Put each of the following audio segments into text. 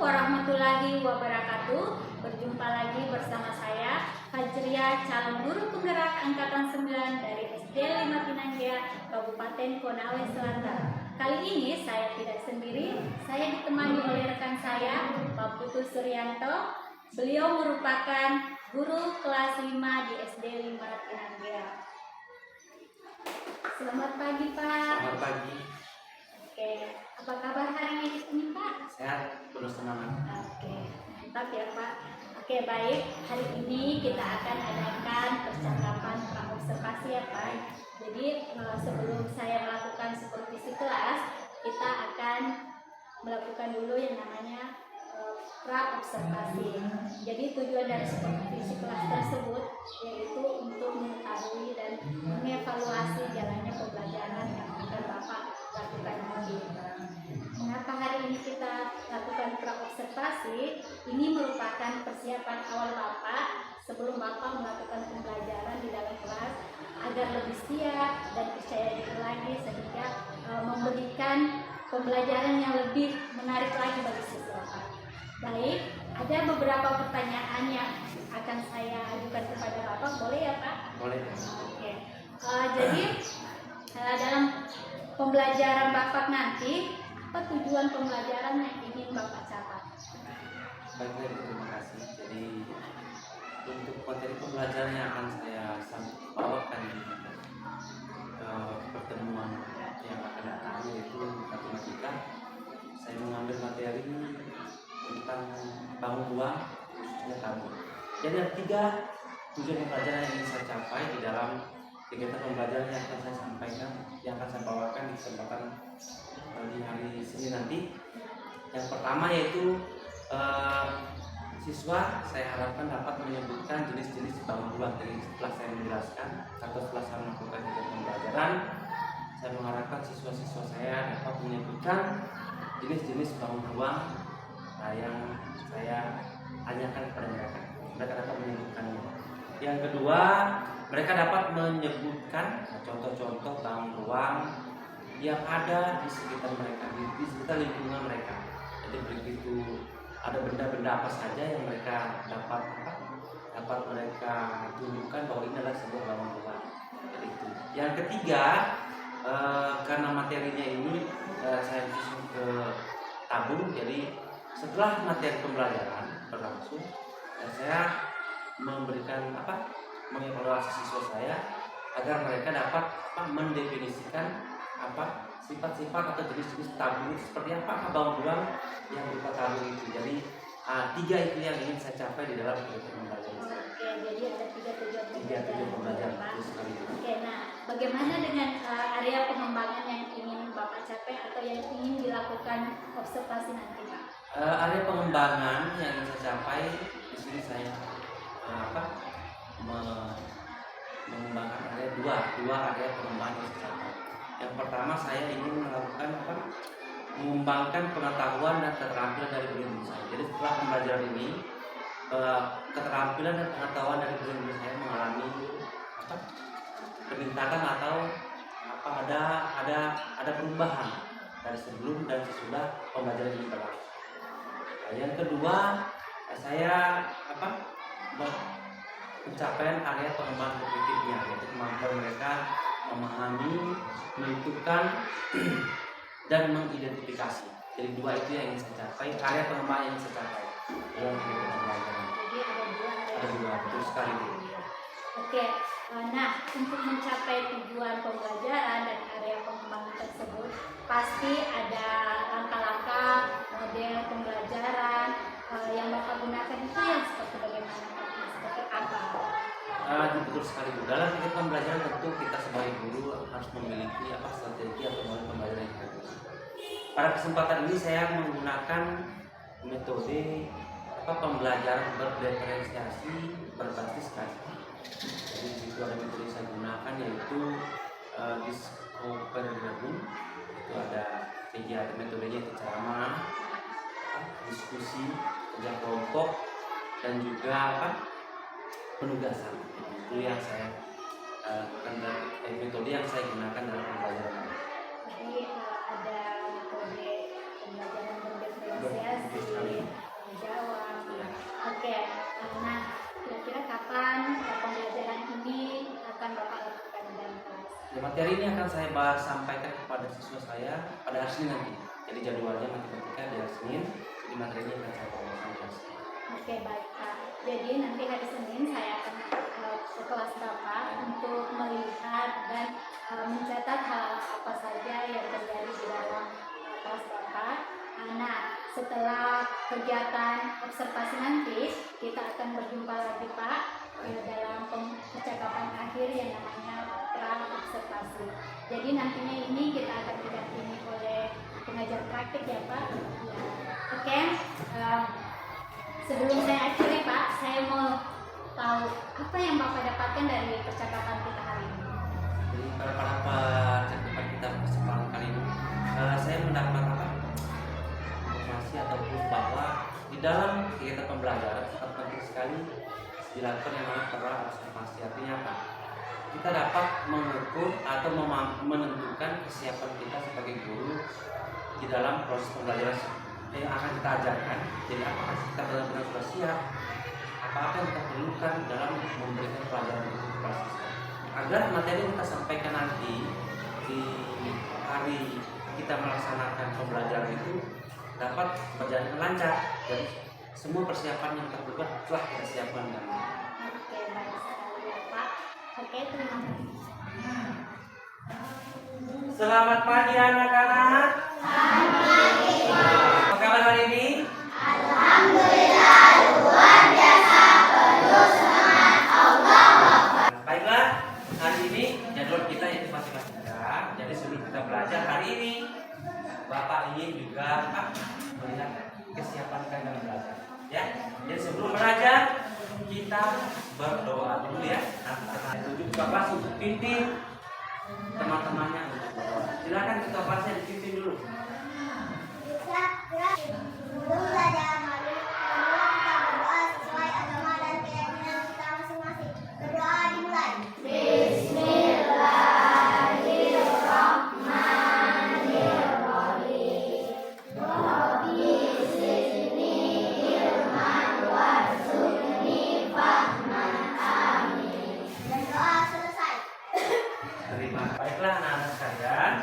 warahmatullahi wabarakatuh. Berjumpa lagi bersama saya Fajria, calon guru penggerak angkatan 9 dari SD 5 Pinanggia, Kabupaten Konawe Selatan. Kali ini saya tidak sendiri, saya ditemani oleh rekan saya, Pak Putu Suryanto. Beliau merupakan guru kelas 5 di SD 5 Pinanggia. Selamat pagi, Pak. Selamat pagi. Oke, apa kabar hari ini, Pak? Sehat, penuh semangat. Oke, mantap ya, Pak. Oke, baik. Hari ini kita akan adakan percakapan praobservasi ya, Pak. Jadi sebelum saya melakukan supervisi kelas, kita akan melakukan dulu yang namanya praobservasi. Jadi tujuan dari supervisi kelas tersebut yaitu untuk mengetahui dan mengevaluasi jalannya pembelajaran yang akan Bapak lakukan nanti. Mengapa hari ini kita lakukan praobservasi? Ini merupakan persiapan awal Bapak sebelum Bapak melakukan pembelajaran di dalam kelas agar lebih siap dan percaya diri lagi sehingga memberikan pembelajaran yang lebih menarik lagi bagi siswa Bapak. Baik, ada beberapa pertanyaan yang akan saya ajukan kepada Bapak, boleh ya Pak? Boleh. Oke. Jadi dalam pembelajaran Bapak nanti, apa tujuan pembelajaran yang ingin Bapak capai? Baik, terima kasih. Jadi untuk materi pembelajaran yang akan saya bawakan di pertemuan yang akan datang yaitu matematika, saya mengambil materi tentang bangun ruang khususnya tabung. Jadi ada 3 tujuan pembelajaran yang ingin saya capai di dalam kegiatan pembelajaran yang akan saya sampaikan, yang akan saya bawakan di kesempatan di hari Senin nanti. Yang pertama yaitu siswa saya harapkan dapat menyebutkan jenis-jenis bangun ruang. Jadi setelah saya menjelaskan atau setelah saya melakukan kegiatan pembelajaran, saya mengharapkan siswa-siswa saya dapat menyebutkan jenis-jenis bangun ruang yang saya tanyakan kepada mereka. Mereka dapat menyebutkannya. Yang kedua, mereka dapat menyebutkan contoh-contoh bangun ruang yang ada di sekitar mereka, di sekitar lingkungan mereka. Jadi begitu ada benda-benda apa saja yang mereka dapat mereka tunjukkan bahwa ini adalah sebuah bangun ruang. Jadi itu. Yang ketiga, karena materinya ini saya khusus ke tabung, jadi setelah materi pembelajaran berlangsung, saya memberikan mengevaluasi siswa saya agar mereka dapat mendefinisikan sifat-sifat atau jenis-jenis tabung itu seperti apa bangun ruang yang berupa tabung itu. Jadi 3 itu yang ingin saya capai di dalam kegiatan pembelajaran. Oke, jadi ada 3 tujuan pembelajaran. Oke, nah bagaimana dengan area pengembangan yang ingin Bapak capai atau yang ingin dilakukan observasi nanti, Pak? Area pengembangan yang ingin saya capai di sini saya mengembangkan area dua area pengembangan yang saya capai. Yang pertama, saya ingin melakukan mengembangkan pengetahuan dan keterampilan dari guru saya. Jadi setelah pembelajaran ini, keterampilan dan pengetahuan dari guru saya mengalami peningkatan atau ada perubahan dari sebelum dan sesudah pembelajaran ini berlangsung. Yang kedua, saya pencapaian area pengembangan kognitifnya, yaitu kemampuan mereka memahami, menentukan, dan mengidentifikasi. Jadi 2 itu yang ingin saya capai, area pengembangan yang saya capai dalam kegiatan pembelajaran. Jadi Ada dua, betul sekali. Oke, nah untuk mencapai tujuan pembelajaran dan area pengembangan tersebut pasti ada langkah-langkah model pembelajaran yang Bapak gunakan itu yang seperti bagaimana, seperti apa? Betul sekali Bu. Dalam kegiatan pembelajaran tentu kita sebagai guru harus memiliki strategi atau model pembelajaran yang bagus. Pada kesempatan ini saya menggunakan metode pembelajaran berdiferensiasi berbasis kajian. Jadi itu ada metode yang saya gunakan yaitu discovery learning. Itu ada kegiatan metodenya itu ceramah, diskusi, kerja kelompok, dan juga penugasan. Itu yang saya metode yang saya gunakan dalam pembelajaran. Jadi ada metode pembelajaran berdiferensiasi, Ya, materi ini akan saya sampaikan kepada siswa saya pada hari Senin nanti. Jadi jadwalnya matematika di hari Senin. Jadi materi ini akan saya bawakan kelas. Oke, baik Pak. Jadi nanti hari Senin saya akan ke kelas Bapak untuk melihat dan mencatat hal apa saja yang terjadi di dalam kelas Bapak. Nah, setelah kegiatan observasi nanti kita akan berjumpa lagi Pak dalam percakapan akhir yang namanya pra observasi. Jadi nantinya ini kita akan didampingi oleh pengajar praktik ya Pak. Ya. Oke. Sebelum saya akhiri Pak, saya mau tahu apa yang Bapak dapatkan dari percakapan kita hari ini. Jadi pada percakapan kita kesempatan kali ini, saya mendapat informasi ataupun bahwa di dalam kegiatan pembelajaran sangat penting sekali dilakukan yang namanya pra observasi. Artinya apa? Kita dapat mengukur atau menentukan kesiapan kita sebagai guru di dalam proses pembelajaran yang akan kita ajarkan. Jadi apakah kita benar-benar sudah siap, apa-apa yang kita perlukan dalam memberikan pelajaran itu kepada siswa, agar materi yang kita sampaikan nanti di hari kita melaksanakan pembelajaran itu dapat berjalan dengan lancar dan semua persiapan yang kita perlukan telah kita siapkan. Oke, baik sekali ya Pak. Oke, terima kasih. Selamat pagi anak-anak. Apa kabar hari ini? Alhamdulillah, luar biasa, penuh semangat Allah. Baiklah, hari ini jadwal kita yaitu matematika. Jadi sebelum kita belajar hari ini, Bapak ingin juga melihat kesiapan kita dalam belajar. Ya, jadi sebelum belajar kita berdoa dulu ya. Nah, kita tunjuk Bapak untuk pimpin teman-temannya untuk berdoa. Silakan kita kelasnya dipimpin dulu. Sebelum belajar, mari kita berdoa sesuai agama dan keyakinan kita masing-masing. Berdoa dimulai. Dan doa selesai. Terima. Baiklah anak-anak sekalian.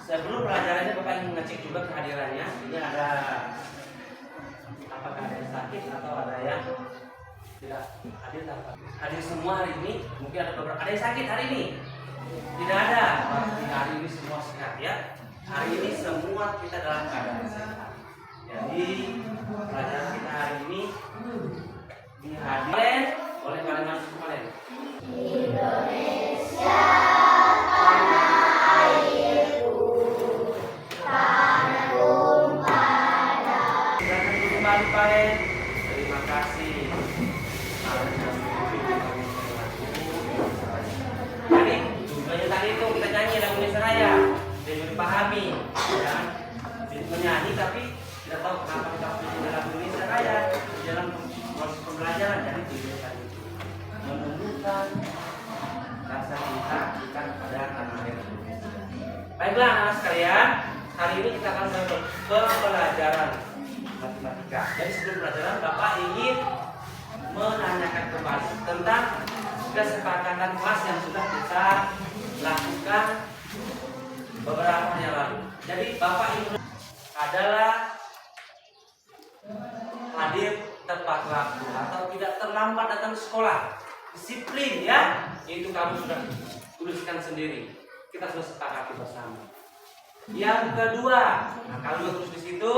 Sebelum pelajarannya Bapak ingin mengecek juga kehadirannya. Ini ada apakah ada yang sakit atau ada yang tidak hadir tanpa hadir semua hari ini. Mungkin ada beberapa ada yang sakit hari ini. Tidak ada. Berarti hari ini semua sehat ya. Hari ini semua kita dalam keadaan sehat. Jadi pelajaran kita hari ini dihadiri oleh kalimat kalian. Kembali Paren. Terima kasih. Tadi tujuannya tadi itu kita nyanyi lagu Indonesia Raya dan dipahami ya. Jadi menyanyi tapi tidak tahu kenapa kita harus menyanyi lagu Indonesia Raya di dalam proses pembelajaran. Jadi tujuan tadi itu menumbuhkan rasa cinta kita kepada tanah air Indonesia. Baiklah anak sekalian, hari ini kita akan pembelajaran matematika. Jadi sebelum pelajaran Bapak ingin menanyakan kembali tentang kesepakatan kelas yang sudah kita lakukan beberapa hari yang lalu. Jadi Bapak ingin adalah hadir tepat waktu atau tidak terlambat datang ke sekolah. Disiplin ya, itu kamu sudah tuliskan sendiri. Kita sudah sepakati bersama. Yang kedua, nah kalau tulis di situ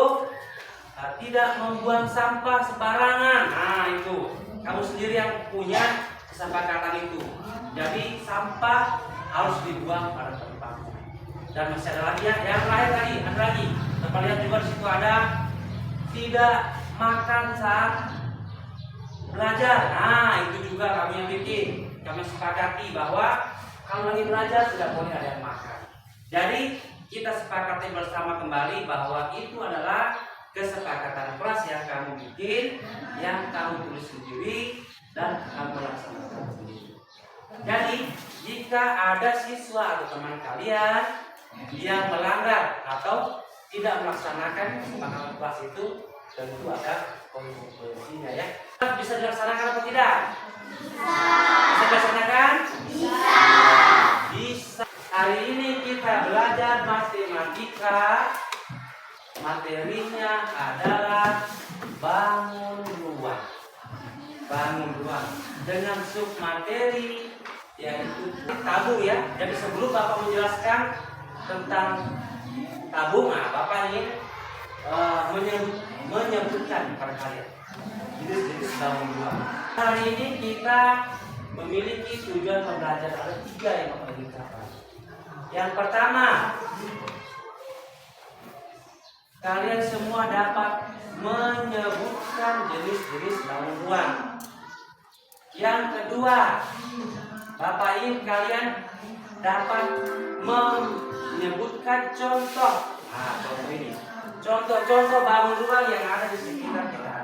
tidak membuang sampah sembarangan. Nah itu kamu sendiri yang punya kesepakatan itu. Jadi sampah harus dibuang pada tempatnya. Dan masih ada lagi ya, yang terakhir tadi ada lagi. Kita lihat juga di situ ada tidak makan saat belajar. Nah itu juga kami yang bikin. Kami sepakati bahwa kalau lagi belajar tidak boleh ada yang makan. Jadi kita sepakati bersama kembali bahwa itu adalah kesepakatan kelas yang kamu bikin, yang kamu tulis sendiri dan kamu laksanakan sendiri. Jadi jika ada siswa atau teman kalian yang melanggar atau tidak melaksanakan kesepakatan kelas itu, tentu ada konsekuensinya ya. Bisa dilaksanakan atau tidak? Bisa dilaksanakan? Bisa. matematika materinya adalah bangun ruang. Bangun ruang dengan submateri yaitu tabung ya. Jadi sebelum Bapak menjelaskan tentang tabung, Bapak ingin menyebutkan kepada kalian jenis-jenis bangun ruang. Hari ini kita memiliki tujuan pembelajaran, ada 3 yang Bapak ingin capai. Yang pertama, kalian semua dapat menyebutkan jenis-jenis bangun ruang. Yang kedua, Bapak ingin kalian dapat menyebutkan contoh. Contoh ini. Contoh-contoh bangun ruang yang ada di sekitar kita.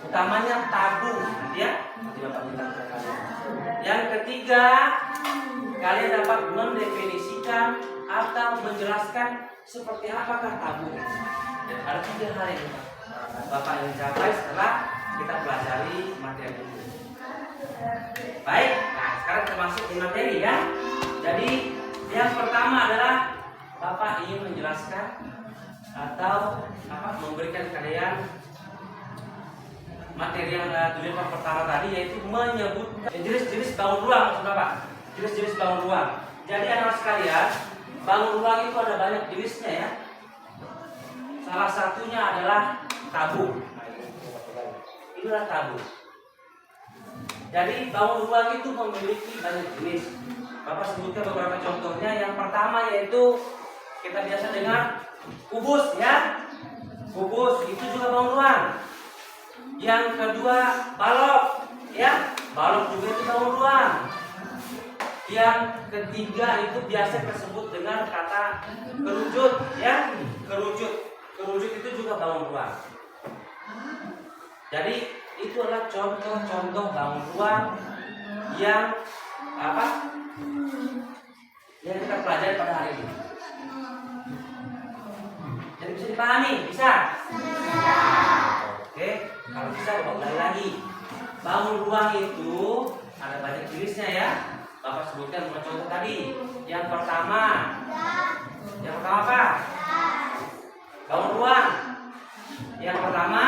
Utamanya tabung, ya. Nanti Bapak minta ke kalian. Yang ketiga, kalian dapat mendefinisikan atau menjelaskan seperti apakah tabung. Jadi ada 3 hal yang Bapak ingin capai setelah kita pelajari materi ini. Baik, nah sekarang kita masuk di materi ya. Jadi yang pertama adalah Bapak ingin menjelaskan atau memberikan kalian materi yang tujuan pertama tadi, yaitu menyebutkan jenis-jenis bangun ruang. Maksud Bapak, jenis-jenis bangun ruang. Jadi anak sekalian, bangun ruang itu ada banyak jenisnya ya. Salah satunya adalah tabung. Inilah tabung. Jadi bangun ruang itu memiliki banyak jenis. Bapak sebutkan beberapa contohnya. Yang pertama yaitu kita biasa dengar kubus ya. Kubus itu juga bangun ruang. Yang kedua balok ya. Balok juga itu bangun ruang. Yang ketiga itu biasa tersebut dengan kata kerucut ya. Kerucut itu juga bangun ruang. Jadi itu adalah contoh-contoh bangun ruang yang yang kita pelajari pada hari ini. Jadi bisa dipahami? Bisa? Oke, kalau bisa Bapak ulangi lagi. Bangun ruang itu ada banyak jenisnya ya. Bapak sebutkan beberapa contoh tadi. Yang pertama apa? Bangun ruang. Yang pertama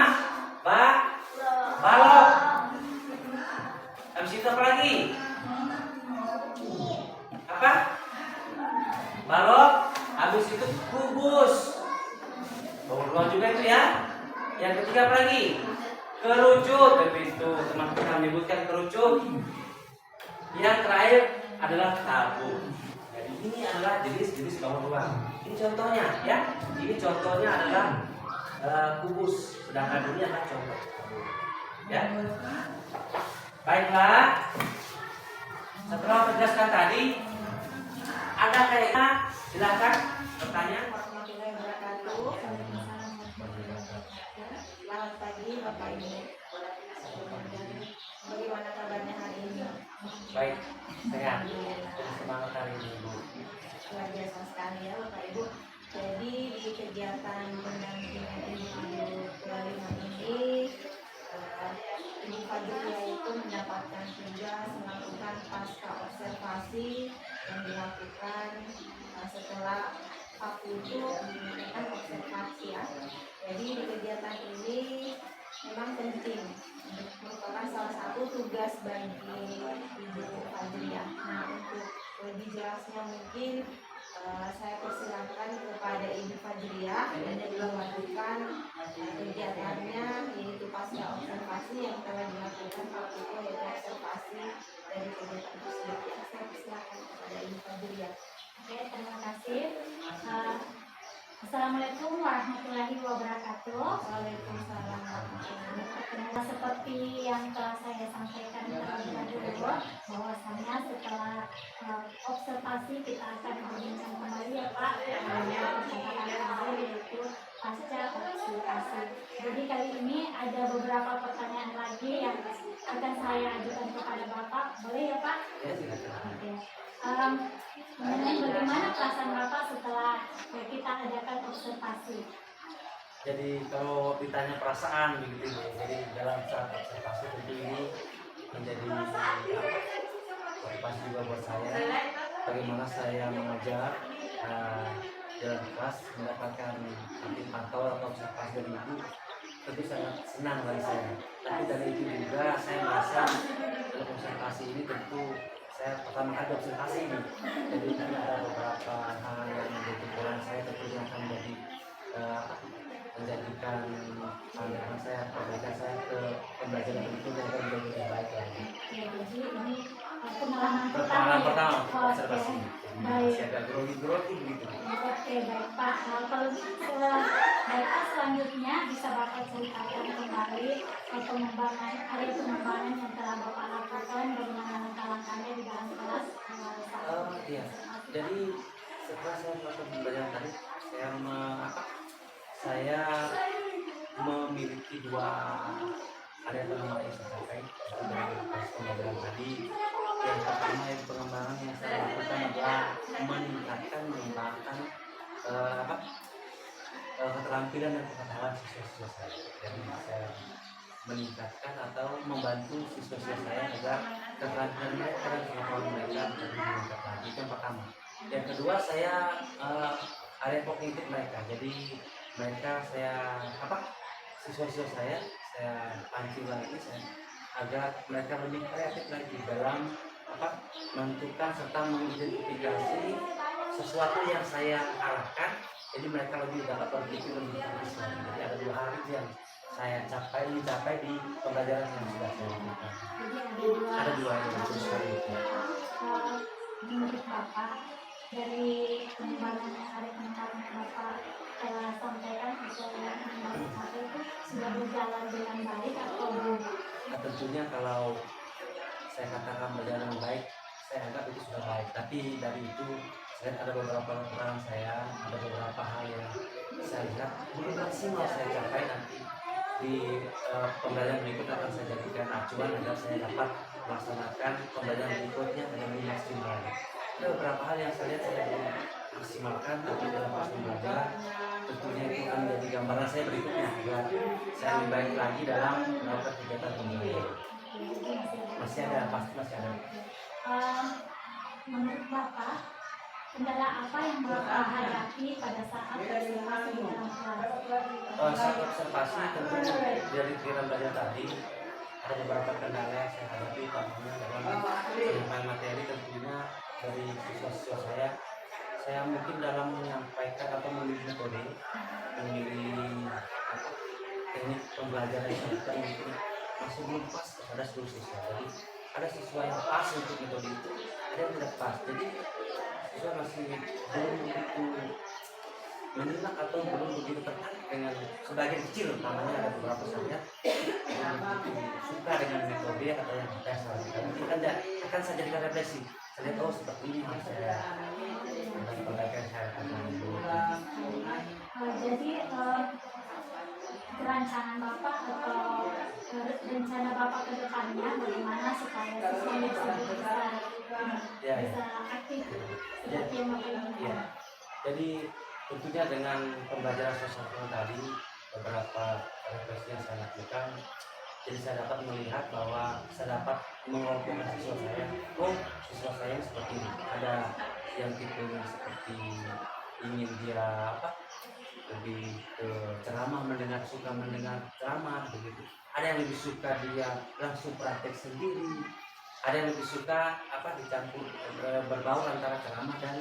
balok. Habis itu apa lagi? Apa? Balok. Habis itu kubus. Bangun ruang juga itu ya. Yang ketiga apa lagi? Kerucut. Itu teman-teman menyebutkan kerucut. Yang terakhir adalah tabung. Jadi ini adalah jenis-jenis bangun ruang. Ini contohnya ya. Ini contohnya adalah kubus. Sedangkan ini adalah contoh. Ya. Baiklah. Setelah menjelaskan tadi, ada kayaknya silakan pertanyaan. Warahmatullahi wabarakatuh. Selamat pagi Bapak Ibu. Bagaimana kabarnya hari ini? Baik, sehat. Semangat hari ini. Luar biasa sekali ya Bapak Ibu. Jadi di kegiatan pendampingan Ibu Kelima ini, Ibu Fadlia itu mendapatkan tugas melakukan pasca observasi yang dilakukan setelah Paku itu melakukan observasi ya. Jadi di kegiatan ini memang penting, merupakan salah satu tugas bagi Ibu Fadlia. Nah, untuk lebih jelasnya mungkin saya persilakan kepada Ibu Fadlia dan melakukan kegiatannya, yaitu pasca observasi yang telah dilakukan Pak Puko, yaitu observasi dari kegiatan tersebut. Saya persilakan kepada Ibu Fadlia. Oke, terima kasih. Assalamualaikum warahmatullahi wabarakatuh. Waalaikumsalam warahmatullahi wabarakatuh. Seperti yang telah saya sampaikan terlebih dahulu, bahwasanya setelah observasi kita akan berbincang kembali ya Pak, yaitu pasca observasi. Jadi kali ini ada beberapa pertanyaan lagi yang akan saya ajukan kepada Bapak. Boleh ya Pak? Ya, silakan. Oke. Mengenai bagaimana perasaan Bapak setelah kita adakan observasi? Jadi kalau ditanya perasaan begitu, jadi dalam saat observasi tentu ini menjadi motivasi juga buat saya. Bagaimana saya mengajar dalam kelas mendapatkan nanti pantau atau observasi dari ibu, tentu sangat senang bagi saya. Tapi dari itu juga saya merasa dalam observasi ini tentu saya pertama kali observasi ini, jadi mungkin ada beberapa hal yang menjadi kurang saya tentunya akan menjadi menjadikan pandangan saya, perbaikan saya ke pembelajaran berikutnya akan menjadi lebih baik lagi. Ya, jadi ini pengalaman Pengalaman ya? pertama Oke. observasi. Baik. Masih agak grogi begitu. Oke, baik Pak. Kalau baik Pak, selanjutnya bisa Bapak ceritakan kembali pengembangan pengembangan yang telah Bapak lakukan, bagaimana langkah-langkahnya di dalam kelas saat Iya. Jadi setelah saya melakukan pembelajaran tadi, saya memiliki dua area pengembangan yang saya capai dari proses pembelajaran tadi. Yang pertama yang pengembangan yang saya lakukan adalah meningkatkan, mengembangkan keterampilan dan pengetahuan siswa-siswa saya. Jadi saya meningkatkan atau membantu siswa-siswa saya agar keterampilan mereka dan pengetahuan mereka lebih meningkat lagi. Itu yang pertama. Yang kedua, saya area kognitif mereka. Jadi mereka siswa-siswa saya pancing lagi agar mereka lebih kreatif lagi dalam menentukan serta mengidentifikasi sesuatu yang saya arahkan. Jadi mereka lebih dapat berpikir lebih kritis lagi. Jadi ada dua hal yang saya dicapai di pembelajaran yang sudah saya lakukan. Jadi Ada dua yang bagus sekali itu. Menurut Bapak, dari pengembangan area pengembangan yang Bapak sampaikan atau yang Bapak capai itu sudah berjalan dengan baik atau belum? Nah, tentunya kalau saya katakan berjalan dengan baik, saya anggap itu sudah baik. Tapi dari itu saya ada beberapa kekurangan saya, ada beberapa hal yang saya lihat belum maksimal saya capai. Nanti di pembelajaran berikut akan saya jadikan acuan agar saya dapat melaksanakan pembelajaran berikutnya dengan lebih maksimal. Ada beberapa hal yang saya lihat saya belum maksimalkan, tapi dalam proses belajar tentunya itu akan menjadi gambaran saya berikutnya agar saya lebih baik lagi dalam melakukan kegiatan pembelajaran. Masih ada, pasti masih ada. Menurut Bapak, kendala apa yang Bapak hadapi pada saat observasi di dalam kelas? Saat observasi tentu dari pikiran belajar tadi ada beberapa kendala yang saya hadapi, contohnya dalam penyampaian materi. Tentunya dari siswa-siswa saya mungkin dalam menyampaikan atau memilih metode, memilih teknik pembelajaran yang kita mungkin masih belum pas kepada seluruh siswa. Jadi ada siswa yang pas untuk metode itu, ada yang tidak pas. Jadi siswa masih belum begitu menyimak atau belum begitu tertarik dengan sebagian kecil, namanya ada beberapa saja yang begitu suka dengan metode atau yang kita sarankan. Mungkin akan saya jadikan refleksi. Saya lihat seperti ini harus saya perbaikan saya Jadi perancangan Bapak atau rencana Bapak ke depannya bagaimana supaya siswa bisa aktif seperti yang Bapak inginkan? Jadi tentunya dengan pembelajaran sosial tadi beberapa refleksi yang saya lakukan, jadi saya dapat melihat bahwa saya dapat mengelompokkan siswa saya. Siswa saya seperti ini, ada yang tipenya seperti ingin dia lebih ke ceramah, suka mendengar ceramah begitu. Ada yang lebih suka dia langsung praktek sendiri, ada yang lebih suka dicampur berbaur antara ceramah dan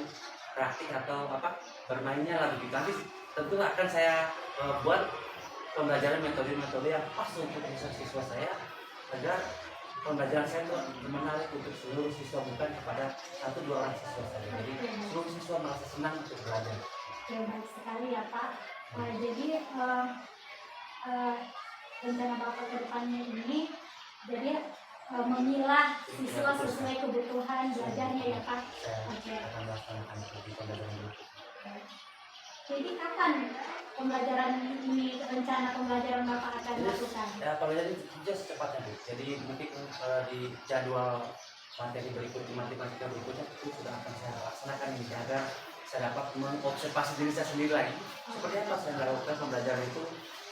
praktik atau bermainnya lah begitu. Nanti tentu akan saya buat pembelajaran metode-metode yang pas untuk siswa saya agar pembelajaran saya itu menarik untuk seluruh siswa, bukan kepada 1-2 orang siswa saja. Jadi seluruh siswa merasa senang untuk belajar. Ya, baik sekali ya Pak. Jadi rencana Bapak ke depannya ini jadi memilah siswa sesuai kebutuhan belajarnya ya Pak. Saya akan melaksanakan di pembelajaran berikutnya. Jadi kapan pembelajaran ini, rencana pembelajaran Bapak akan dilakukan? Ya, pembelajaran itu secepatnya Bu. Jadi mungkin di jadwal materi berikutnya, matematika berikutnya itu sudah akan saya laksanakan ini agar saya dapat mengobservasi diri saya sendiri lagi. Seperti apa saya melakukan pembelajaran itu?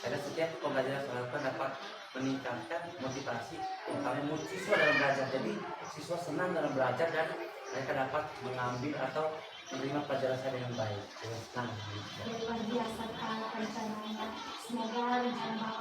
Karena setiap pembelajaran saya lakukan dapat meningkatkan motivasi, terutama siswa dalam belajar. Jadi siswa senang dalam belajar dan mereka dapat mengambil atau menerima pelajaran saya dengan baik, dengan senang. Dan luar biasa Kak rencananya. Semoga rencana Bapak